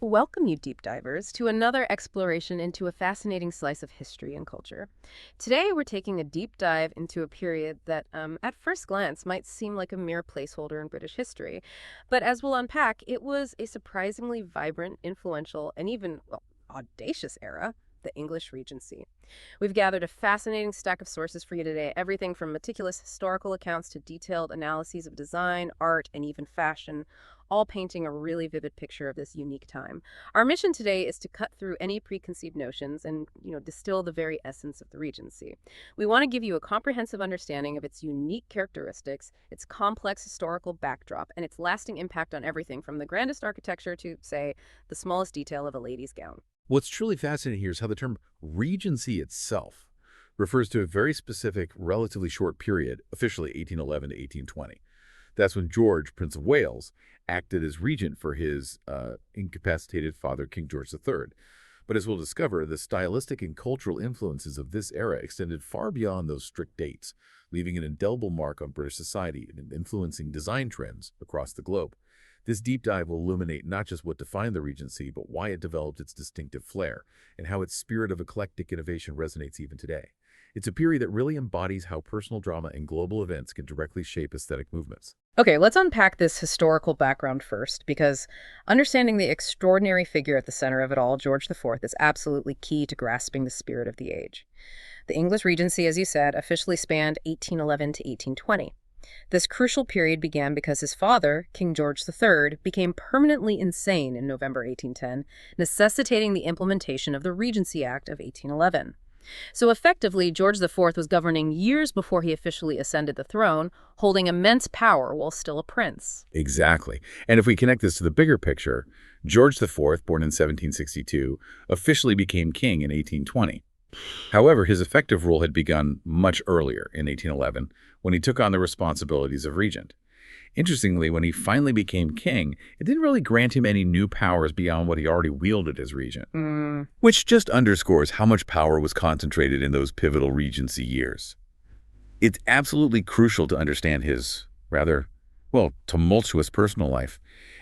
Welcome, you deep divers, to another exploration into a fascinating slice of history and culture. Today, we're taking a deep dive into a period that, at first glance, might seem like a mere placeholder in British history. But as we'll unpack, it was a surprisingly vibrant, influential, and even, well, audacious era. The English Regency. We've gathered a fascinating stack of sources for you today, everything from meticulous historical accounts to detailed analyses of design, art, and even fashion, all painting a really vivid picture of this unique time. Our mission today is to cut through any preconceived notions and, distill the very essence of the Regency. We want to give you a comprehensive understanding of its unique characteristics, its complex historical backdrop, and its lasting impact on everything from the grandest architecture to, say, the smallest detail of a lady's gown. What's truly fascinating here is how the term Regency itself refers to a very specific, relatively short period, officially 1811 to 1820. That's when George, Prince of Wales, acted as regent for his incapacitated father, King George III. But as we'll discover, the stylistic and cultural influences of this era extended far beyond those strict dates, leaving an indelible mark on British society and influencing design trends across the globe. This deep dive will illuminate not just what defined the Regency, but why it developed its distinctive flair, and how its spirit of eclectic innovation resonates even today. It's a period that really embodies how personal drama and global events can directly shape aesthetic movements. Okay, let's unpack this historical background first, because understanding the extraordinary figure at the center of it all, George IV, is absolutely key to grasping the spirit of the age. The English Regency, as you said, officially spanned 1811 to 1820. This crucial period began because his father, King George III, became permanently insane in November 1810, necessitating the implementation of the Regency Act of 1811. So effectively, George IV was governing years before he officially ascended the throne, holding immense power while still a prince. Exactly. And if we connect this to the bigger picture, George IV, born in 1762, officially became king in 1820. However, his effective rule had begun much earlier, in 1811, when he took on the responsibilities of regent. Interestingly, when he finally became king, it didn't really grant him any new powers beyond what he already wielded as regent, which just underscores how much power was concentrated in those pivotal regency years. It's absolutely crucial to understand his rather, well, tumultuous personal life,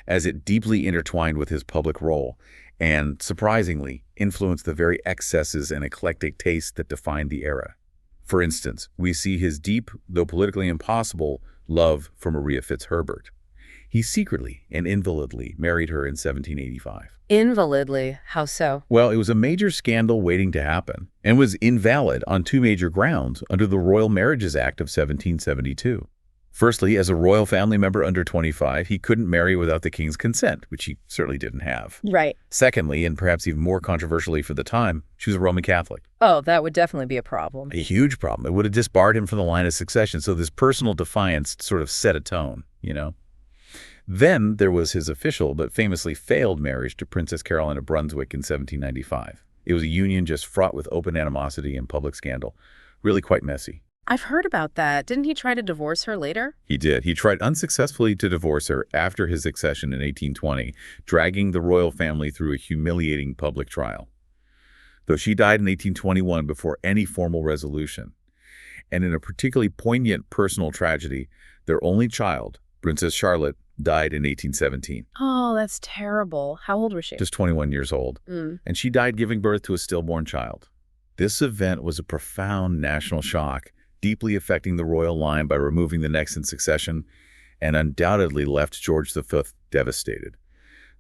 as it deeply intertwined with his public role and, surprisingly, influenced the very excesses and eclectic tastes that defined the era. For instance, we see his deep, though politically impossible, love for Maria Fitzherbert. He secretly and invalidly married her in 1785. Invalidly? How so? Well, it was a major scandal waiting to happen and was invalid on two major grounds under the Royal Marriages Act of 1772. Firstly, as a royal family member under 25, he couldn't marry without the king's consent, which he certainly didn't have. Right. Secondly, and perhaps even more controversially for the time, she was a Roman Catholic. Oh, that would definitely be a problem. A huge problem. It would have disbarred him from the line of succession, so this personal defiance sort of set a tone. Then there was his official but famously failed marriage to Princess Caroline of Brunswick in 1795. It was a union just fraught with open animosity and public scandal. Really quite messy. I've heard about that. Didn't he try to divorce her later? He did. He tried unsuccessfully to divorce her after his accession in 1820, dragging the royal family through a humiliating public trial. Though she died in 1821 before any formal resolution. And in a particularly poignant personal tragedy, their only child, Princess Charlotte, died in 1817. Oh, that's terrible. How old was she? Just 21 years old. And she died giving birth to a stillborn child. This event was a profound national shock, deeply affecting the royal line by removing the next in succession, and undoubtedly left George V devastated.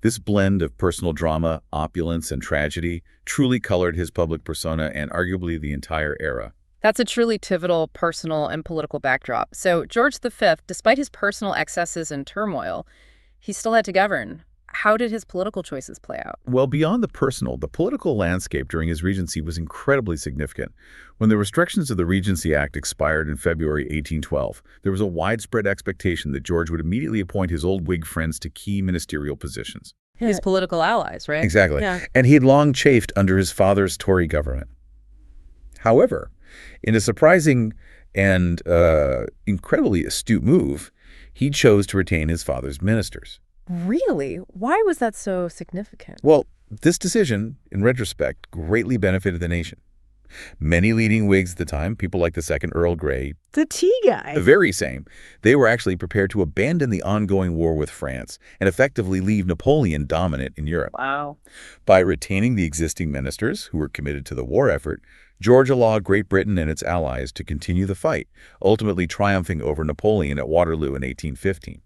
This blend of personal drama, opulence, and tragedy truly colored his public persona and arguably the entire era. That's a truly pivotal personal and political backdrop. So George V, despite his personal excesses and turmoil, he still had to govern. How did his political choices play out? Well, beyond the personal, the political landscape during his regency was incredibly significant. When the restrictions of the Regency Act expired in February 1812, there was a widespread expectation that George would immediately appoint his old Whig friends to key ministerial positions. His political allies, right? Exactly. Yeah. And he had long chafed under his father's Tory government. However, in a surprising and incredibly astute move, he chose to retain his father's ministers. Really? Why was that so significant? Well, this decision, in retrospect, greatly benefited the nation. Many leading Whigs at the time, people like the second Earl Grey, The tea the guy. very same, they were actually prepared to abandon the ongoing war with France and effectively leave Napoleon dominant in Europe. Wow. By retaining the existing ministers who were committed to the war effort, George allowed Great Britain and its allies to continue the fight, ultimately triumphing over Napoleon at Waterloo in 1815.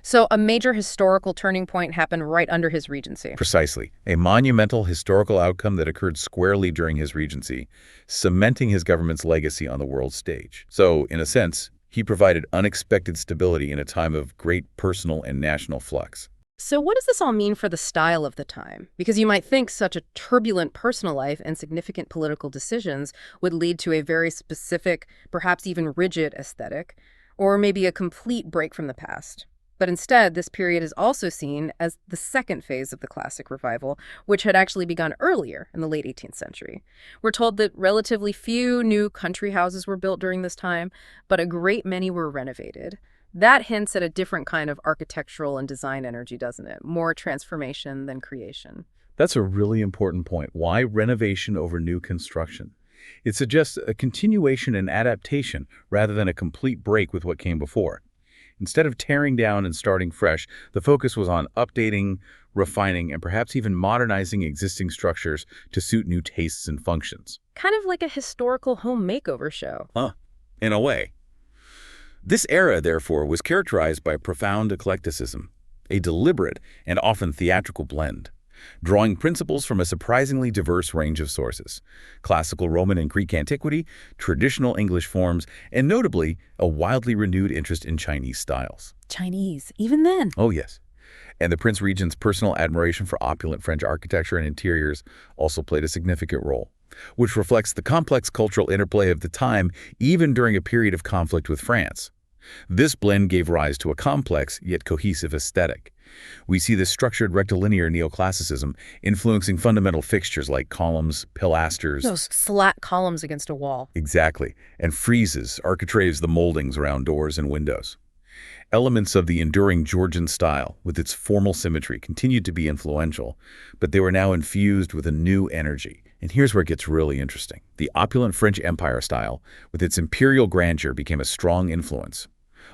So a major historical turning point happened right under his regency. Precisely, a monumental historical outcome that occurred squarely during his regency, cementing his government's legacy on the world stage. So, in a sense, he provided unexpected stability in a time of great personal and national flux. So what does this all mean for the style of the time? Because you might think such a turbulent personal life and significant political decisions would lead to a very specific, perhaps even rigid aesthetic, or maybe a complete break from the past. But instead, this period is also seen as the second phase of the classic revival, which had actually begun earlier in the late 18th century. We're told that relatively few new country houses were built during this time, but a great many were renovated. That hints at a different kind of architectural and design energy, doesn't it? More transformation than creation. That's a really important point. Why renovation over new construction? It suggests a continuation and adaptation rather than a complete break with what came before. Instead of tearing down and starting fresh, the focus was on updating, refining, and perhaps even modernizing existing structures to suit new tastes and functions. Kind of like a historical home makeover show. In a way. This era, therefore, was characterized by profound eclecticism, a deliberate and often theatrical blend, drawing principles from a surprisingly diverse range of sources: classical Roman and Greek antiquity, traditional English forms, and notably, a wildly renewed interest in Chinese styles. Chinese, even then. Oh, yes. And the Prince Regent's personal admiration for opulent French architecture and interiors also played a significant role, which reflects the complex cultural interplay of the time, even during a period of conflict with France. This blend gave rise to a complex yet cohesive aesthetic. We see this structured rectilinear neoclassicism influencing fundamental fixtures like columns, pilasters. Those slat columns against a wall. Exactly. And friezes, architraves, the moldings around doors and windows. Elements of the enduring Georgian style, with its formal symmetry, continued to be influential, but they were now infused with a new energy. And here's where it gets really interesting. The opulent French Empire style, with its imperial grandeur, became a strong influence,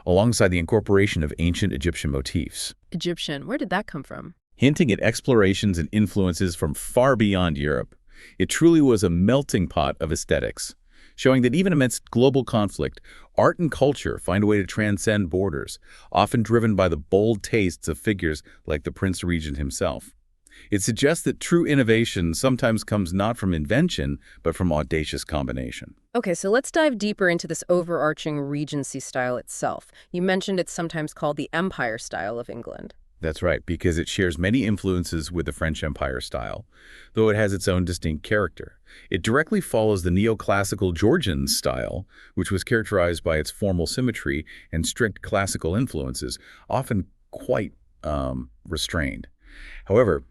alongside the incorporation of ancient Egyptian motifs. Egyptian, where did that come from? Hinting at explorations and influences from far beyond Europe. It truly was a melting pot of aesthetics, showing that even amidst global conflict, art and culture find a way to transcend borders, often driven by the bold tastes of figures like the Prince Regent himself. It suggests that true innovation sometimes comes not from invention, but from audacious combination. Okay, so let's dive deeper into this overarching Regency style itself. You mentioned it's sometimes called the Empire style of England. That's right, because it shares many influences with the French Empire style, though it has its own distinct character. It directly follows the neoclassical Georgian style, which was characterized by its formal symmetry and strict classical influences, often quite restrained. However,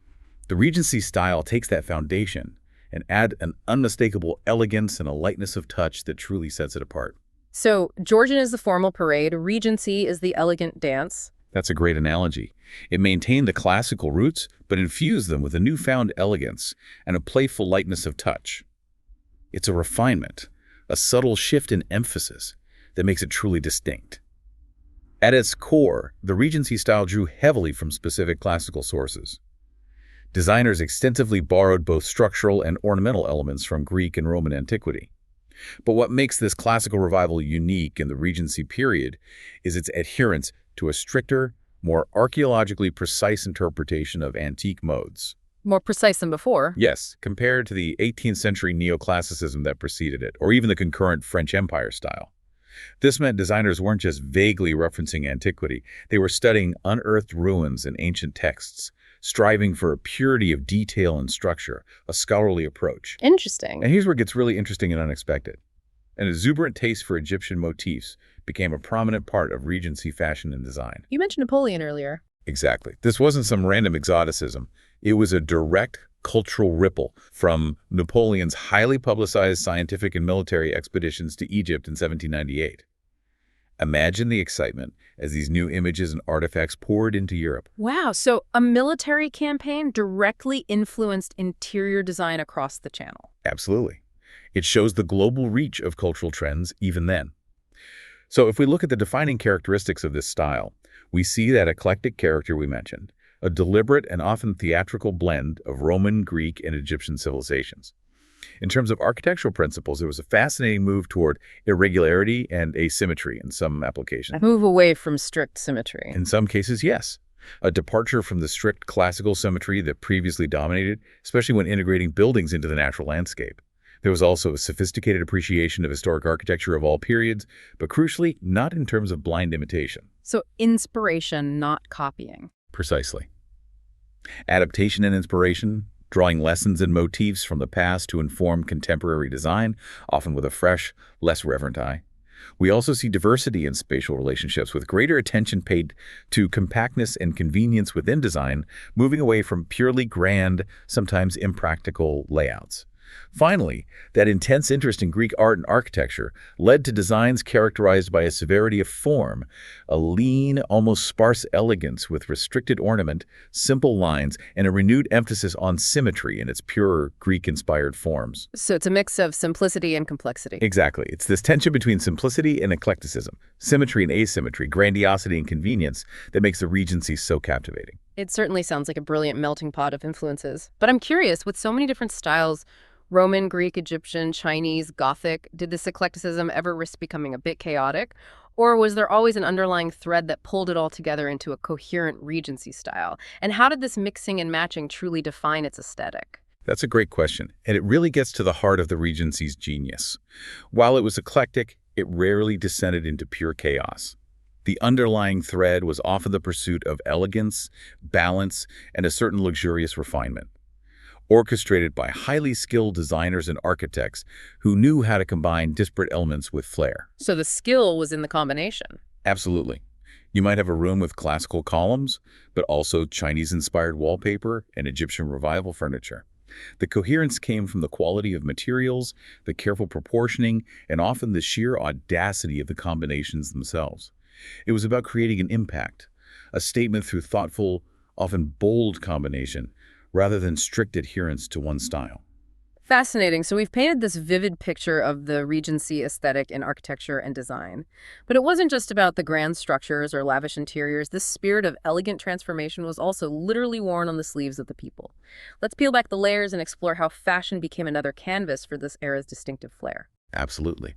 the Regency style takes that foundation and adds an unmistakable elegance and a lightness of touch that truly sets it apart. So Georgian is the formal parade, Regency is the elegant dance. That's a great analogy. It maintained the classical roots, but infused them with a newfound elegance and a playful lightness of touch. It's a refinement, a subtle shift in emphasis that makes it truly distinct. At its core, the Regency style drew heavily from specific classical sources. Designers extensively borrowed both structural and ornamental elements from Greek and Roman antiquity. But what makes this classical revival unique in the Regency period is its adherence to a stricter, more archaeologically precise interpretation of antique modes. More precise than before. Yes, compared to the 18th century neoclassicism that preceded it, or even the concurrent French Empire style. This meant designers weren't just vaguely referencing antiquity, they were studying unearthed ruins and ancient texts, striving for a purity of detail and structure, a scholarly approach. Interesting. And here's where it gets really interesting and unexpected. An exuberant taste for Egyptian motifs became a prominent part of Regency fashion and design. You mentioned Napoleon earlier. Exactly. This wasn't some random exoticism. It was a direct cultural ripple from Napoleon's highly publicized scientific and military expeditions to Egypt in 1798. Imagine the excitement as these new images and artifacts poured into Europe. Wow, so a military campaign directly influenced interior design across the channel. Absolutely. It shows the global reach of cultural trends even then. So if we look at the defining characteristics of this style, we see that eclectic character we mentioned, a deliberate and often theatrical blend of Roman, Greek, and Egyptian civilizations. In terms of architectural principles, there was a fascinating move toward irregularity and asymmetry in some applications. A move away from strict symmetry. In some cases, yes. A departure from the strict classical symmetry that previously dominated, especially when integrating buildings into the natural landscape. There was also a sophisticated appreciation of historic architecture of all periods, but crucially, not in terms of blind imitation. So inspiration, not copying. Precisely. Adaptation and inspiration, drawing lessons and motifs from the past to inform contemporary design, often with a fresh, less reverent eye. We also see diversity in spatial relationships with greater attention paid to compactness and convenience within design, moving away from purely grand, sometimes impractical layouts. Finally, that intense interest in Greek art and architecture led to designs characterized by a severity of form, a lean, almost sparse elegance with restricted ornament, simple lines, and a renewed emphasis on symmetry in its purer Greek-inspired forms. So it's a mix of simplicity and complexity. Exactly. It's this tension between simplicity and eclecticism, symmetry and asymmetry, grandiosity and convenience that makes the Regency so captivating. It certainly sounds like a brilliant melting pot of influences. But I'm curious, with so many different styles, Roman, Greek, Egyptian, Chinese, Gothic, did this eclecticism ever risk becoming a bit chaotic? Or was there always an underlying thread that pulled it all together into a coherent Regency style? And how did this mixing and matching truly define its aesthetic? That's a great question, and it really gets to the heart of the Regency's genius. While it was eclectic, it rarely descended into pure chaos. The underlying thread was often the pursuit of elegance, balance, and a certain luxurious refinement, orchestrated by highly skilled designers and architects who knew how to combine disparate elements with flair. So the skill was in the combination. Absolutely. You might have a room with classical columns, but also Chinese-inspired wallpaper and Egyptian revival furniture. The coherence came from the quality of materials, the careful proportioning, and often the sheer audacity of the combinations themselves. It was about creating an impact, a statement through thoughtful, often bold combination, rather than strict adherence to one style. Fascinating. So we've painted this vivid picture of the Regency aesthetic in architecture and design. But it wasn't just about the grand structures or lavish interiors. This spirit of elegant transformation was also literally worn on the sleeves of the people. Let's peel back the layers and explore how fashion became another canvas for this era's distinctive flair. Absolutely.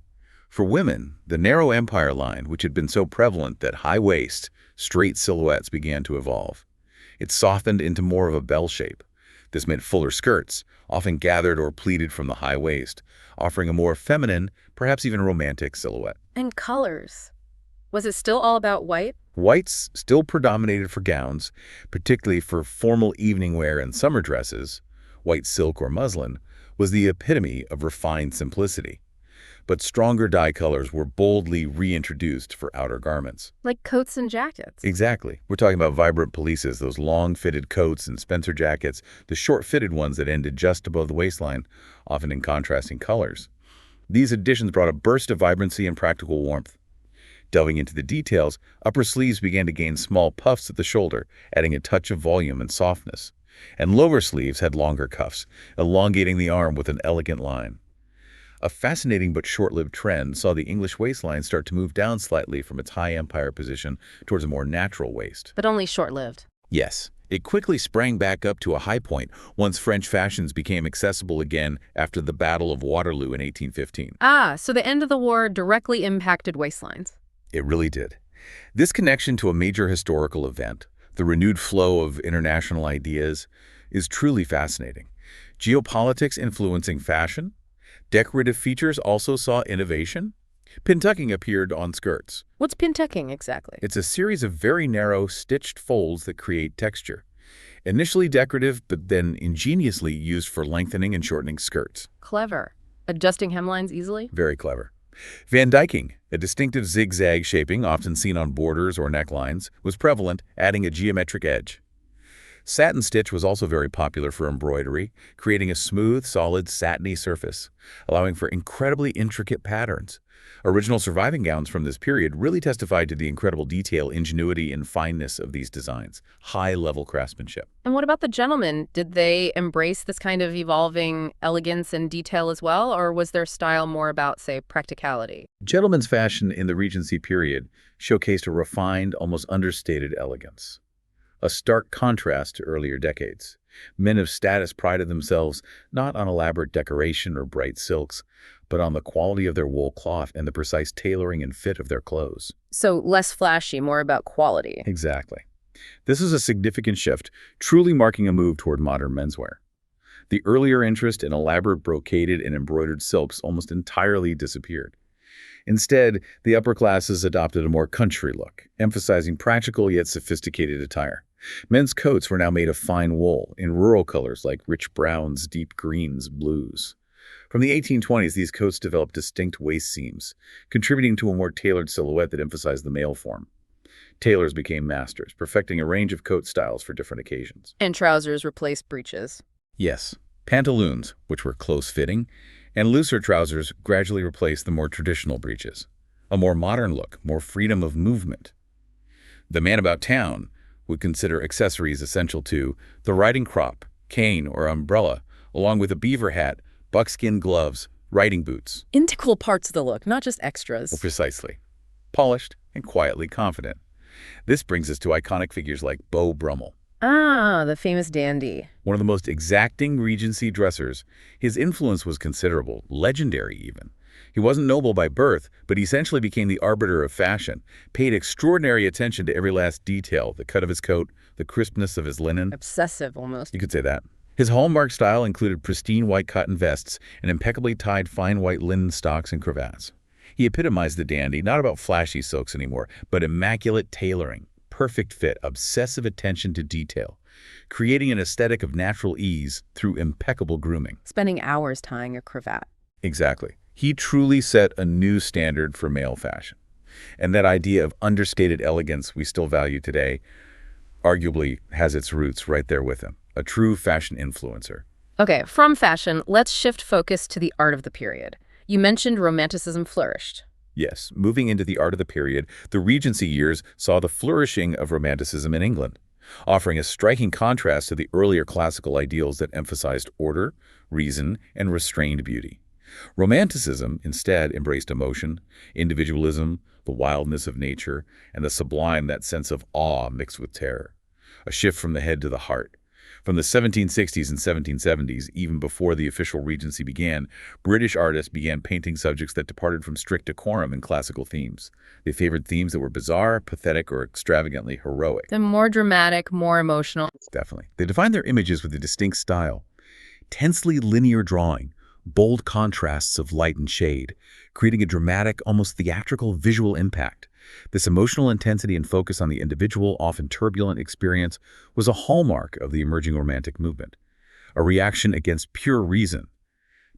For women, the narrow empire line, which had been so prevalent that high waist, straight silhouettes began to evolve. It softened into more of a bell shape. This meant fuller skirts, often gathered or pleated from the high waist, offering a more feminine, perhaps even romantic silhouette. And colors. Was it still all about white? Whites still predominated for gowns, particularly for formal evening wear and summer dresses. White silk or muslin was the epitome of refined simplicity. But stronger dye colors were boldly reintroduced for outer garments. Like coats and jackets. Exactly. We're talking about vibrant pelisses, those long-fitted coats and Spencer jackets, the short-fitted ones that ended just above the waistline, often in contrasting colors. These additions brought a burst of vibrancy and practical warmth. Delving into the details, upper sleeves began to gain small puffs at the shoulder, adding a touch of volume and softness. And lower sleeves had longer cuffs, elongating the arm with an elegant line. A fascinating but short-lived trend saw the English waistline start to move down slightly from its high empire position towards a more natural waist. But only short-lived. Yes, it quickly sprang back up to a high point once French fashions became accessible again after the Battle of Waterloo in 1815. So the end of the war directly impacted waistlines. It really did. This connection to a major historical event, the renewed flow of international ideas, is truly fascinating. Geopolitics influencing fashion. Decorative features also saw innovation. Pintucking appeared on skirts. What's pintucking exactly? It's a series of very narrow, stitched folds that create texture. Initially decorative, but then ingeniously used for lengthening and shortening skirts. Clever. Adjusting hemlines easily? Very clever. Van Dyking, a distinctive zigzag shaping often seen on borders or necklines, was prevalent, adding a geometric edge. Satin stitch was also very popular for embroidery, creating a smooth, solid, satiny surface, allowing for incredibly intricate patterns. Original surviving gowns from this period really testified to the incredible detail, ingenuity, and fineness of these designs, high-level craftsmanship. And what about the gentlemen? Did they embrace this kind of evolving elegance and detail as well, or was their style more about, say, practicality? Gentlemen's fashion in the Regency period showcased a refined, almost understated elegance, a stark contrast to earlier decades. Men of status prided themselves not on elaborate decoration or bright silks, but on the quality of their wool cloth and the precise tailoring and fit of their clothes. So less flashy, more about quality. Exactly. This is a significant shift, truly marking a move toward modern menswear. The earlier interest in elaborate brocaded and embroidered silks almost entirely disappeared. Instead, the upper classes adopted a more country look, emphasizing practical yet sophisticated attire. Men's coats were now made of fine wool, in rural colors like rich browns, deep greens, blues. From the 1820s, these coats developed distinct waist seams, contributing to a more tailored silhouette that emphasized the male form. Tailors became masters, perfecting a range of coat styles for different occasions. And trousers replaced breeches. Yes, pantaloons, which were close-fitting, and looser trousers gradually replaced the more traditional breeches. A more modern look, more freedom of movement. The man about town would consider accessories essential to the riding crop, cane, or umbrella, along with a beaver hat, buckskin gloves, riding boots. Integral parts of the look, not just extras. Well, precisely. Polished and quietly confident. This brings us to iconic figures like Beau Brummel. Ah, the famous dandy. One of the most exacting Regency dressers, his influence was considerable, legendary even. He wasn't noble by birth, but he essentially became the arbiter of fashion, paid extraordinary attention to every last detail, the cut of his coat, the crispness of his linen. Obsessive, almost. You could say that. His hallmark style included pristine white cotton vests and impeccably tied fine white linen stocks and cravats. He epitomized the dandy, not about flashy silks anymore, but immaculate tailoring, perfect fit, obsessive attention to detail, creating an aesthetic of natural ease through impeccable grooming. Spending hours tying a cravat. Exactly. He truly set a new standard for male fashion. And that idea of understated elegance we still value today arguably has its roots right there with him. A true fashion influencer. Okay, from fashion, let's shift focus to the art of the period. You mentioned Romanticism flourished. Yes, moving into the art of the period, the Regency years saw the flourishing of Romanticism in England, offering a striking contrast to the earlier classical ideals that emphasized order, reason, and restrained beauty. Romanticism instead embraced emotion, individualism, the wildness of nature, and the sublime, that sense of awe mixed with terror. A shift from the head to the heart. From the 1760s and 1770s, even before the official Regency began, British artists began painting subjects that departed from strict decorum and classical themes. They favored themes that were bizarre, pathetic, or extravagantly heroic. Then more dramatic, more emotional. Definitely. They defined their images with a distinct style. Tensely linear drawing, bold contrasts of light and shade, creating a dramatic, almost theatrical visual impact. This emotional intensity and focus on the individual, often turbulent experience was a hallmark of the emerging Romantic movement, a reaction against pure reason.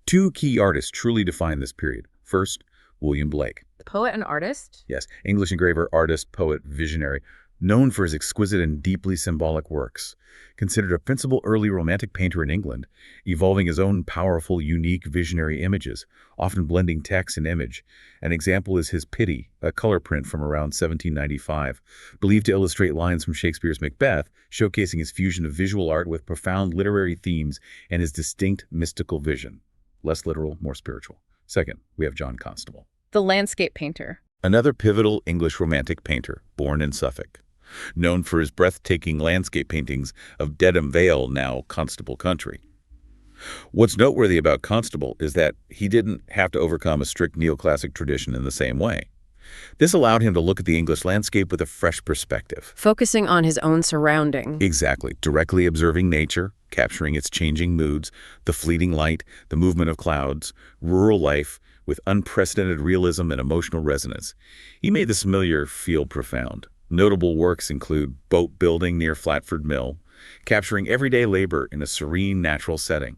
Two key artists truly defined this period. First, William Blake. The poet and artist? Yes, English engraver, artist, poet, visionary, known for his exquisite and deeply symbolic works. Considered a principal early Romantic painter in England, evolving his own powerful, unique, visionary images, often blending text and image. An example is his Pity, a color print from around 1795, believed to illustrate lines from Shakespeare's Macbeth, showcasing his fusion of visual art with profound literary themes and his distinct mystical vision. Less literal, more spiritual. Second, we have John Constable. The landscape painter. Another pivotal English Romantic painter, born in Suffolk. Known for his breathtaking landscape paintings of Dedham Vale, now Constable country. What's noteworthy about Constable is that he didn't have to overcome a strict neoclassic tradition in the same way. This allowed him to look at the English landscape with a fresh perspective. Focusing on his own surroundings. Exactly. Directly observing nature, capturing its changing moods, the fleeting light, the movement of clouds, rural life, with unprecedented realism and emotional resonance. He made the familiar feel profound. Notable works include Boat Building near Flatford Mill, capturing everyday labor in a serene, natural setting.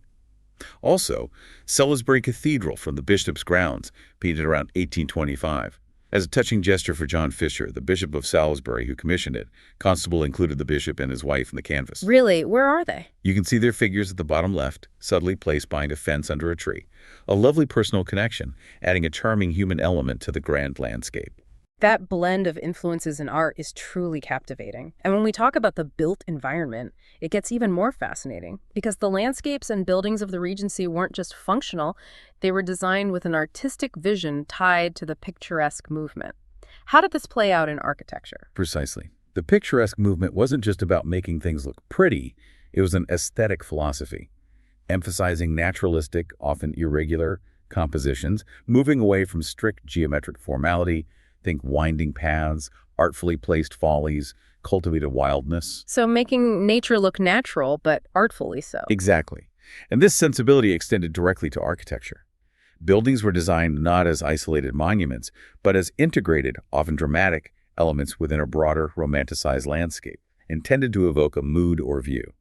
Also, Salisbury Cathedral from the Bishop's grounds, painted around 1825. As a touching gesture for John Fisher, the Bishop of Salisbury, who commissioned it, Constable included the bishop and his wife in the canvas. Really? Where are they? You can see their figures at the bottom left, subtly placed behind a fence under a tree. A lovely personal connection, adding a charming human element to the grand landscape. That blend of influences in art is truly captivating. And when we talk about the built environment, it gets even more fascinating because the landscapes and buildings of the Regency weren't just functional, they were designed with an artistic vision tied to the picturesque movement. How did this play out in architecture? Precisely. The picturesque movement wasn't just about making things look pretty, it was an aesthetic philosophy, emphasizing naturalistic, often irregular, compositions, moving away from strict geometric formality. Think winding paths, artfully placed follies, cultivated wildness. So making nature look natural, but artfully so. Exactly. And this sensibility extended directly to architecture. Buildings were designed not as isolated monuments, but as integrated, often dramatic, elements within a broader, romanticized landscape, intended to evoke a mood or view.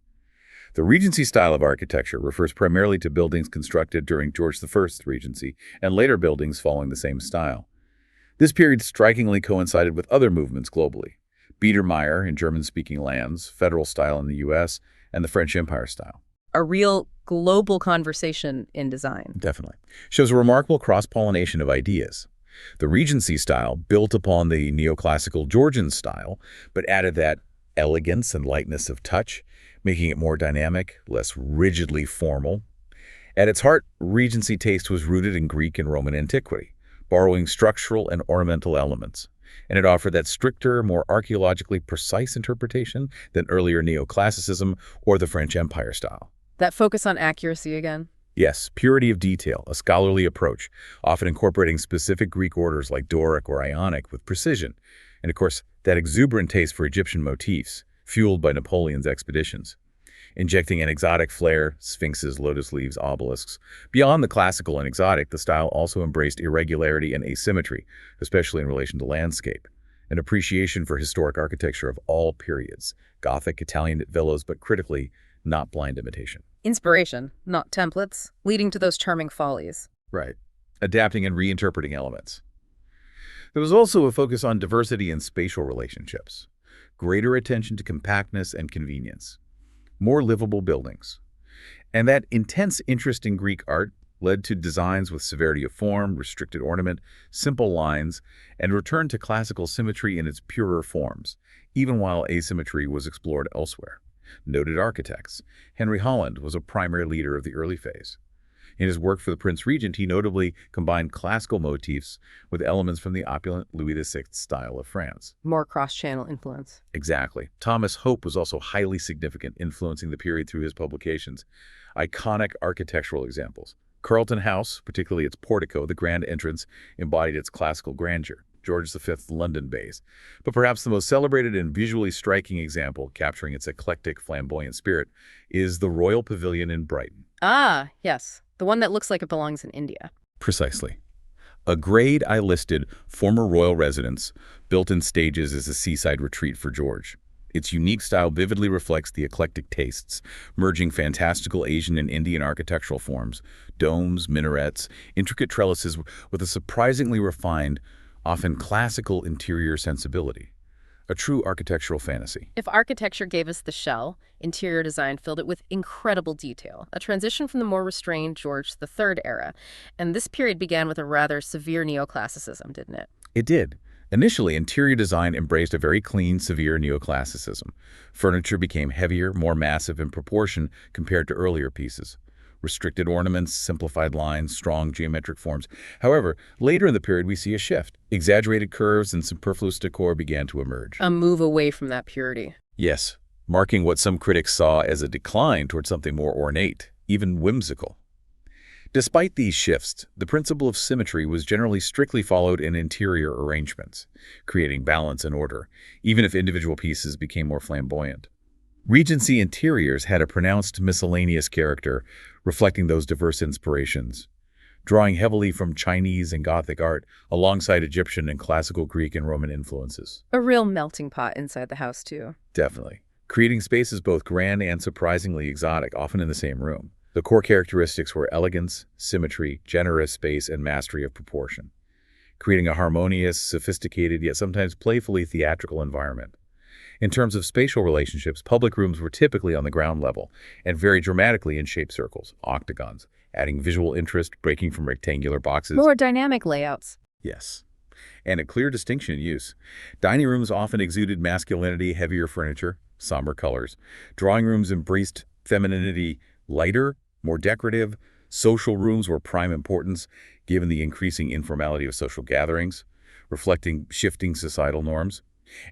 The Regency style of architecture refers primarily to buildings constructed during George I's Regency and later buildings following the same style. This period strikingly coincided with other movements globally. Biedermeier in German-speaking lands, Federal style in the U.S., and the French Empire style. A real global conversation in design. Definitely. Shows a remarkable cross-pollination of ideas. The Regency style built upon the neoclassical Georgian style, but added that elegance and lightness of touch, making it more dynamic, less rigidly formal. At its heart, Regency taste was rooted in Greek and Roman antiquity, borrowing structural and ornamental elements, and it offered that stricter, more archaeologically precise interpretation than earlier neoclassicism or the French Empire style. That focus on accuracy again? Yes, purity of detail, a scholarly approach, often incorporating specific Greek orders like Doric or Ionic with precision, and of course, that exuberant taste for Egyptian motifs, fueled by Napoleon's expeditions. Injecting an exotic flair, sphinxes, lotus leaves, obelisks. Beyond the classical and exotic, the style also embraced irregularity and asymmetry, especially in relation to landscape. An appreciation for historic architecture of all periods, Gothic, Italian villas, but critically, not blind imitation. Inspiration, not templates, leading to those charming follies. Right. Adapting and reinterpreting elements. There was also a focus on diversity and spatial relationships, greater attention to compactness and convenience, more livable buildings. And that intense interest in Greek art led to designs with severity of form, restricted ornament, simple lines, and return to classical symmetry in its purer forms, even while asymmetry was explored elsewhere. Noted architects. Henry Holland was a primary leader of the early phase. In his work for the Prince Regent, he notably combined classical motifs with elements from the opulent Louis VI style of France. More cross-channel influence. Exactly. Thomas Hope was also highly significant, influencing the period through his publications. Iconic architectural examples. Carlton House, particularly its portico, the grand entrance, embodied its classical grandeur. George V's London base. But perhaps the most celebrated and visually striking example, capturing its eclectic, flamboyant spirit, is the Royal Pavilion in Brighton. Ah, yes. The one that looks like it belongs in India. Precisely. A grade I listed former royal residence, built in stages as a seaside retreat for George. Its unique style vividly reflects the eclectic tastes, merging fantastical Asian and Indian architectural forms, domes, minarets, intricate trellises with a surprisingly refined, often classical interior sensibility. A true architectural fantasy. If architecture gave us the shell, interior design filled it with incredible detail, a transition from the more restrained George III era. And this period began with a rather severe neoclassicism, didn't it? It did. Initially, interior design embraced a very clean, severe neoclassicism. Furniture became heavier, more massive in proportion compared to earlier pieces. Restricted ornaments, simplified lines, strong geometric forms. However, later in the period we see a shift. Exaggerated curves and superfluous decor began to emerge. A move away from that purity. Yes, marking what some critics saw as a decline toward something more ornate, even whimsical. Despite these shifts, the principle of symmetry was generally strictly followed in interior arrangements, creating balance and order, even if individual pieces became more flamboyant. Regency interiors had a pronounced miscellaneous character, reflecting those diverse inspirations, drawing heavily from Chinese and Gothic art alongside Egyptian and classical Greek and Roman influences. A real melting pot inside the house, too. Definitely. Creating spaces both grand and surprisingly exotic, often in the same room. The core characteristics were elegance, symmetry, generous space, and mastery of proportion. creating a harmonious, sophisticated, yet sometimes playfully theatrical environment. In terms of spatial relationships, public rooms were typically on the ground level and vary dramatically in shape circles, octagons, adding visual interest, breaking from rectangular boxes. More dynamic layouts. Yes. And a clear distinction in use. Dining rooms often exuded masculinity, heavier furniture, somber colors. Drawing rooms embraced femininity, lighter, more decorative. Social rooms were prime importance, given the increasing informality of social gatherings, reflecting shifting societal norms.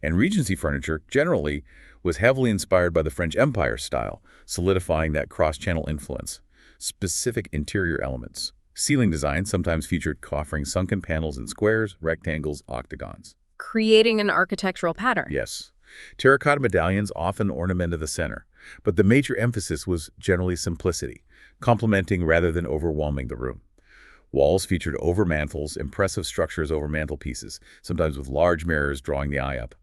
And Regency furniture, generally, was heavily inspired by the French Empire style, solidifying that cross-channel influence. Specific interior elements. Ceiling design sometimes featured offering sunken panels in squares, rectangles, octagons. Creating an architectural pattern. Yes. Terracotta medallions often ornamented the center, but the major emphasis was generally simplicity, complementing rather than overwhelming the room. Walls featured overmantels, impressive structures over mantelpieces, sometimes with large mirrors drawing the eye up.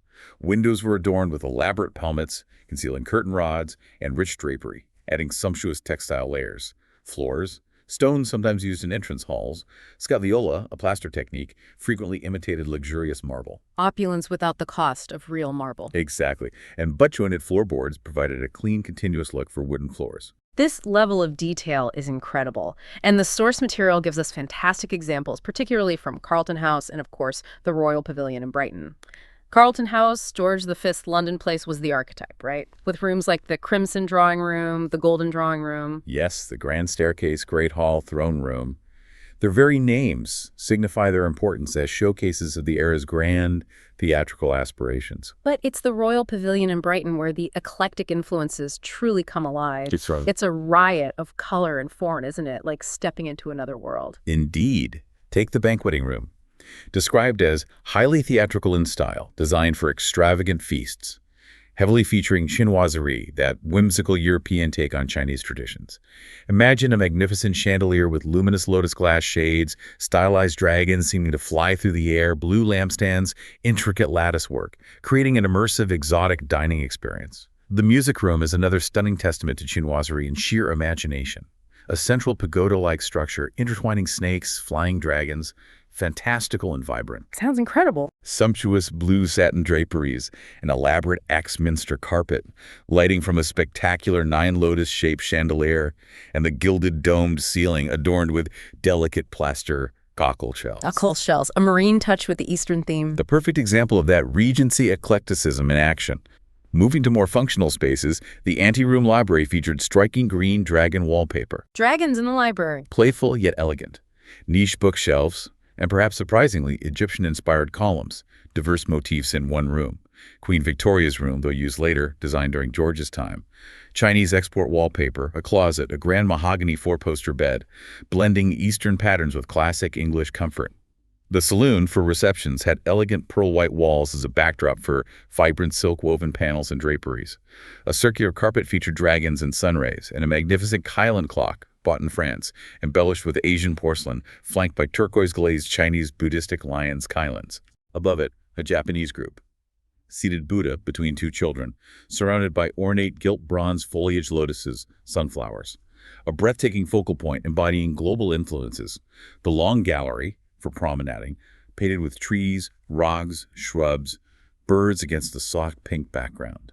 Windows were adorned with elaborate pelmets, concealing curtain rods, and rich drapery, adding sumptuous textile layers. Floors, stones sometimes used in entrance halls, scagliola, a plaster technique, frequently imitated luxurious marble. Opulence without the cost of real marble. Exactly, and butt-jointed floorboards provided a clean, continuous look for wooden floors. This level of detail is incredible, and the source material gives us fantastic examples, particularly from Carlton House and, of course, the Royal Pavilion in Brighton. Carlton House, George V's London place, was the archetype, right? With rooms like the Crimson Drawing Room, the Golden Drawing Room. Yes, the Grand Staircase, Great Hall, Throne Room. Their very names signify their importance as showcases of the era's grand theatrical aspirations. But it's the Royal Pavilion in Brighton where the eclectic influences truly come alive. It's a riot of color and form, isn't it? Like stepping into another world. Indeed. Take the banqueting room. Described as highly theatrical in style, designed for extravagant feasts, heavily featuring chinoiserie, that whimsical European take on Chinese traditions. Imagine a magnificent chandelier with luminous lotus glass shades, stylized dragons seeming to fly through the air, blue lampstands, intricate lattice work, creating an immersive, exotic dining experience. The music room is another stunning testament to chinoiserie and sheer imagination. A central pagoda-like structure, intertwining snakes, flying dragons, fantastical and vibrant. Sounds incredible. Sumptuous blue satin draperies, an elaborate Axminster carpet, lighting from a spectacular 9-lotus-shaped chandelier, and the gilded domed ceiling adorned with delicate plaster cockle shells. Cockle shells, a marine touch with the Eastern theme. The perfect example of that Regency eclecticism in action. Moving to more functional spaces, the anteroom library featured striking green dragon wallpaper. Dragons in the library. Playful yet elegant. Niche bookshelves, and perhaps surprisingly, Egyptian-inspired columns, diverse motifs in one room. Queen Victoria's room, though used later, designed during George's time. Chinese export wallpaper, a closet, a grand mahogany four-poster bed, blending Eastern patterns with classic English comfort. The saloon, for receptions, had elegant pearl-white walls as a backdrop for vibrant silk-woven panels and draperies. A circular carpet featured dragons and sunrays, and a magnificent Kylan clock, bought in France, embellished with Asian porcelain, flanked by turquoise-glazed Chinese Buddhistic lions Kylans. Above it, a Japanese group. Seated Buddha between two children, surrounded by ornate gilt bronze foliage lotuses, sunflowers. A breathtaking focal point embodying global influences. The long gallery, for promenading, painted with trees, rocks, shrubs, birds against the soft pink background.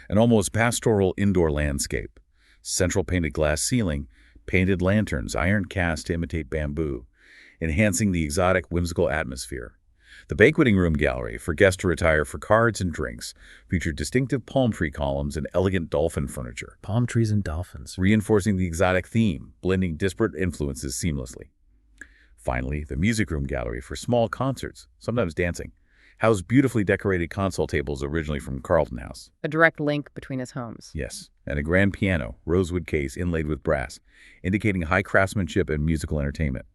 An almost pastoral indoor landscape. Central painted glass ceiling, painted lanterns, iron cast to imitate bamboo, enhancing the exotic, whimsical atmosphere. The banqueting room gallery, for guests to retire for cards and drinks, featured distinctive palm tree columns and elegant dolphin furniture. Palm trees and dolphins. Reinforcing the exotic theme, blending disparate influences seamlessly. Finally, the music room gallery for small concerts, sometimes dancing, housed beautifully decorated console tables originally from Carlton House. A direct link between his homes. Yes, and a grand piano, rosewood case inlaid with brass, indicating high craftsmanship and musical entertainment.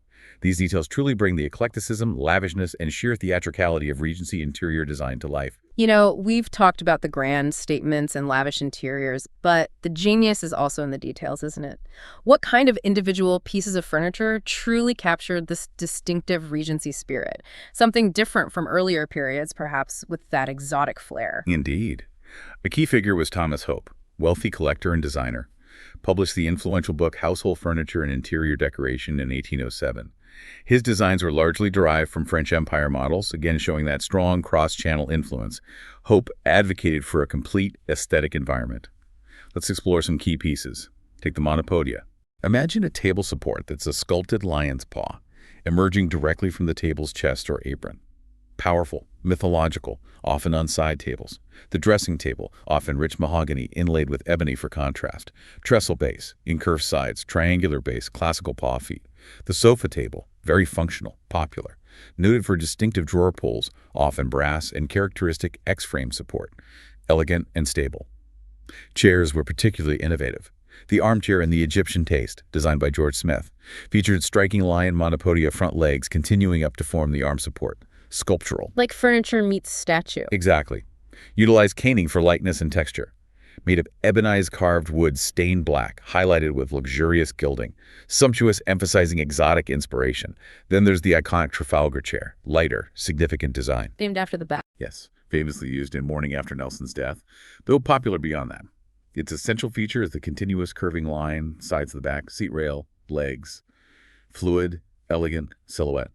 These details truly bring the eclecticism, lavishness, and sheer theatricality of Regency interior design to life. You know, we've talked about the grand statements and lavish interiors, but the genius is also in the details, isn't it? What kind of individual pieces of furniture truly captured this distinctive Regency spirit? Something different from earlier periods, perhaps with that exotic flair. Indeed. A key figure was Thomas Hope, wealthy collector and designer. Published the influential book Household Furniture and Interior Decoration in 1807. His designs were largely derived from French Empire models, again showing that strong cross-channel influence. Hope advocated for a complete aesthetic environment. Let's explore some key pieces. Take the monopodia. Imagine a table support that's a sculpted lion's paw, emerging directly from the table's chest or apron. Powerful, mythological, often on side tables. The dressing table, often rich mahogany inlaid with ebony for contrast. Trestle base, incurved sides, triangular base, classical paw feet. The sofa table, very functional, popular. Noted for distinctive drawer pulls, often brass, and characteristic X-frame support. Elegant and stable. Chairs were particularly innovative. The armchair in the Egyptian taste, designed by George Smith, featured striking lion monopodia front legs continuing up to form the arm support. Sculptural. Like furniture meets statue. Exactly. Utilized caning for lightness and texture. Made of ebonized carved wood stained black, highlighted with luxurious gilding. Sumptuous, emphasizing exotic inspiration. Then there's the iconic Trafalgar chair. Lighter, significant design. Named after the bat. Yes, famously used in mourning after Nelson's death, though popular beyond that. Its essential feature is the continuous curving line, sides of the back, seat rail, legs. Fluid, elegant silhouette.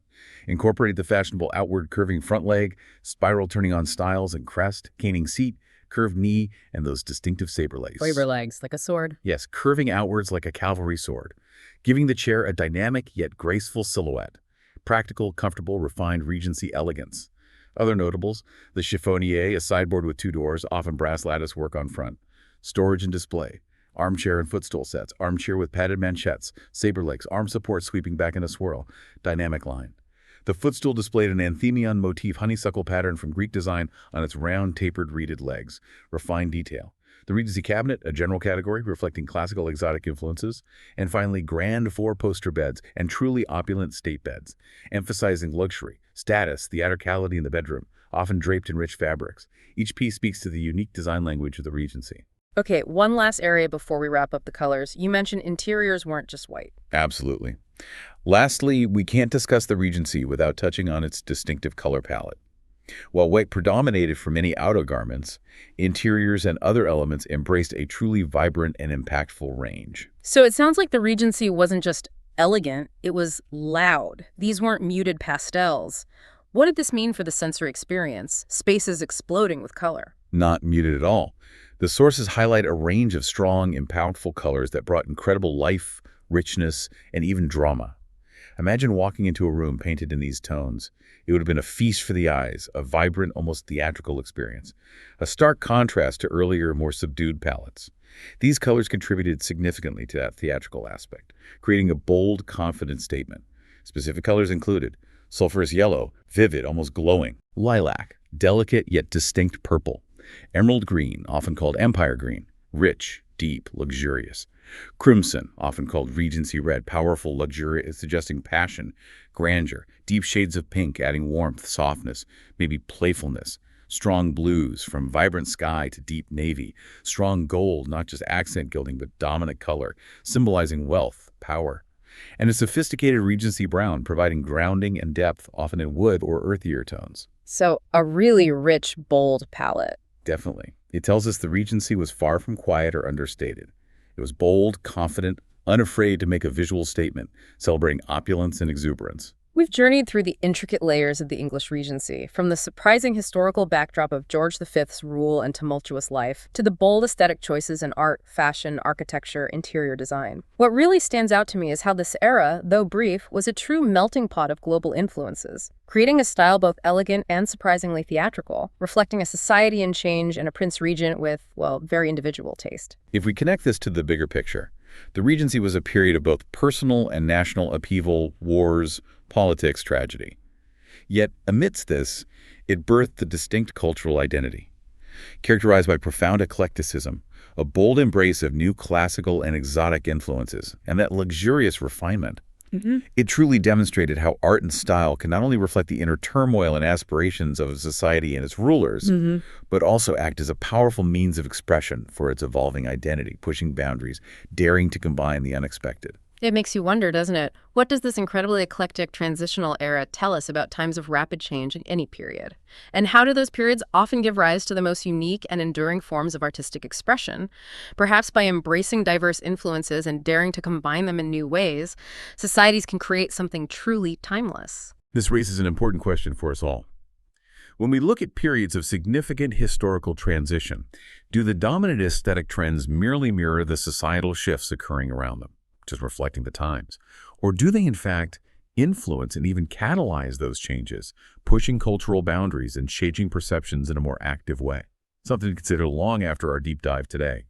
Incorporated the fashionable outward curving front leg, spiral turning on styles and crest, caning seat, curved knee, and those distinctive saber legs. Saber legs, like a sword. Yes, curving outwards like a cavalry sword, giving the chair a dynamic yet graceful silhouette. Practical, comfortable, refined Regency elegance. Other notables, the chiffonier, a sideboard with 2 doors, often brass lattice work on front. Storage and display. Armchair and footstool sets, armchair with padded manchettes, saber legs, arm support sweeping back in a swirl. Dynamic line. The footstool displayed an Anthemion motif honeysuckle pattern from Greek design on its round, tapered, reeded legs. Refined detail. The Regency cabinet, a general category reflecting classical exotic influences. And finally, grand 4-poster beds and truly opulent state beds, emphasizing luxury, status, theatricality in the bedroom, often draped in rich fabrics. Each piece speaks to the unique design language of the Regency. Okay, one last area before we wrap up the colors. You mentioned interiors weren't just white. Absolutely. Lastly, we can't discuss the Regency without touching on its distinctive color palette. While white predominated for many outer garments, interiors and other elements embraced a truly vibrant and impactful range. So it sounds like the Regency wasn't just elegant, it was loud. These weren't muted pastels. What did this mean for the sensory experience? Spaces exploding with color. Not muted at all. The sources highlight a range of strong, impactful colors that brought incredible life, richness, and even drama. Imagine walking into a room painted in these tones. It would have been a feast for the eyes, a vibrant, almost theatrical experience. A stark contrast to earlier, more subdued palettes. These colors contributed significantly to that theatrical aspect, creating a bold, confident statement. Specific colors included sulfurous yellow, vivid, almost glowing; lilac, delicate yet distinct purple; emerald green, often called empire green, rich, deep, luxurious; crimson, often called Regency red, powerful, luxurious, suggesting passion, grandeur; deep shades of pink, adding warmth, softness, maybe playfulness; strong blues, from vibrant sky to deep navy; strong gold, not just accent gilding, but dominant color, symbolizing wealth, power; and a sophisticated Regency brown, providing grounding and depth, often in wood or earthier tones. So a really rich, bold palette. Definitely. It tells us the Regency was far from quiet or understated. It was bold, confident, unafraid to make a visual statement, celebrating opulence and exuberance. We've journeyed through the intricate layers of the English Regency, from the surprising historical backdrop of George V's rule and tumultuous life, to the bold aesthetic choices in art, fashion, architecture, interior design. What really stands out to me is how this era, though brief, was a true melting pot of global influences, creating a style both elegant and surprisingly theatrical, reflecting a society in change and a Prince Regent with, well, very individual taste. If we connect this to the bigger picture, the Regency was a period of both personal and national upheaval, wars, politics, tragedy. Yet, amidst this, it birthed a distinct cultural identity, characterized by profound eclecticism, a bold embrace of new classical and exotic influences, and that luxurious refinement. It truly demonstrated how art and style can not only reflect the inner turmoil and aspirations of a society and its rulers, but also act as a powerful means of expression for its evolving identity, pushing boundaries, daring to combine the unexpected. It makes you wonder, doesn't it? What does this incredibly eclectic transitional era tell us about times of rapid change in any period? And how do those periods often give rise to the most unique and enduring forms of artistic expression? Perhaps by embracing diverse influences and daring to combine them in new ways, societies can create something truly timeless. This raises an important question for us all. When we look at periods of significant historical transition, do the dominant aesthetic trends merely mirror the societal shifts occurring around them, just reflecting the times? Or do they, in fact, influence and even catalyze those changes, pushing cultural boundaries and shaping perceptions in a more active way? Something to consider long after our deep dive today.